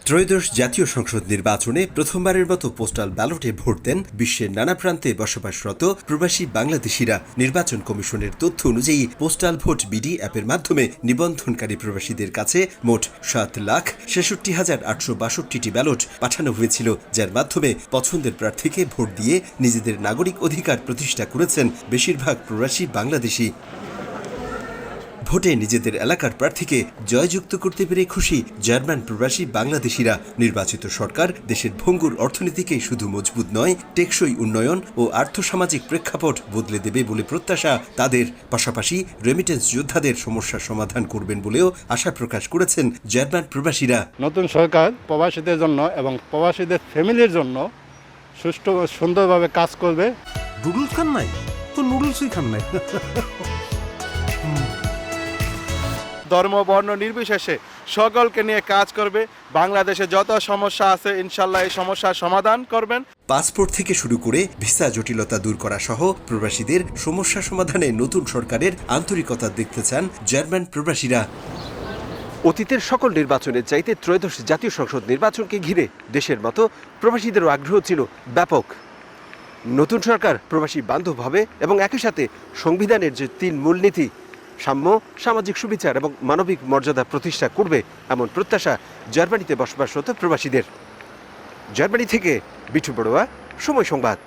ত্রয়োদশ জাতীয় সংসদ নির্বাচনে প্রথমবারের মতো পোস্টাল ব্যালটে ভোট দেন বিশ্বের নানা প্রান্তে বসবাসরত প্রবাসী বাংলাদেশিরা। নির্বাচন কমিশনের তথ্য অনুযায়ী পোস্টাল ভোট বিডি অ্যাপের মাধ্যমে নিবন্ধনকারী প্রবাসীদের কাছে মোট 7,66,862টি ব্যালট পাঠানো হয়েছিল, যার মাধ্যমে পছন্দের প্রার্থীকে ভোট দিয়ে নিজেদের নাগরিক অধিকার প্রতিষ্ঠা করেছেন বেশিরভাগ প্রবাসী বাংলাদেশি। ভোটে নিজেদের এলাকার প্রার্থীকে জয়যুক্ত করতে পেরে খুশি জার্মান প্রবাসী বাংলাদেশিরা। নির্বাচিত সরকার দেশের ভঙ্গুর অর্থনীতিকে শুধু মজবুত নয়, টেকসই উন্নয়ন ও আর্থসামাজিক প্রেক্ষাপট বদলে দেবে বলে প্রত্যাশা তাদের। পাশাপাশি রেমিটেন্স যোদ্ধাদের সমস্যার সমাধান করবেন বলেও আশা প্রকাশ করেছেন জার্মান প্রবাসীরা। নতুন সরকার প্রবাসীদের জন্য এবং প্রবাসীদের ফ্যামিলির জন্য সুষ্ঠু সুন্দরভাবে কাজ করবে। নুডলস খান নাই তো নুডলসই খান নাই। ধর্ম বর্ণ নির্বিশেষে সকলকে নিয়ে কাজ করবে। বাংলাদেশে যত সমস্যা আছে ইনশাল্লাহ এই সমস্যার সমাধান করবেন। পাসপোর্ট থেকে শুরু করে ভিসা জটিলতা দূর করা সহ প্রবাসীদের সমস্যা সমাধানে নতুন সরকারের আন্তরিকতা দেখতে চান জার্মান প্রবাসীরা। অতীতের সকল নির্বাচনের চাইতে ত্রয়োদশ জাতীয় সংসদ নির্বাচনকে ঘিরে দেশের মতো প্রবাসীদেরও আগ্রহ ছিল ব্যাপক। নতুন সরকার প্রবাসী বান্ধব হবে এবং একই সাথে সংবিধানের যে 3 মূলনীতি সাম্য, সামাজিক সুবিচার এবং মানবিক মর্যাদা প্রতিষ্ঠা করবে, এমন প্রত্যাশা জার্মানিতে বসবাসরত প্রবাসীদের। জার্মানি থেকে বিট্টু বড়ুয়া, সময় সংবাদ।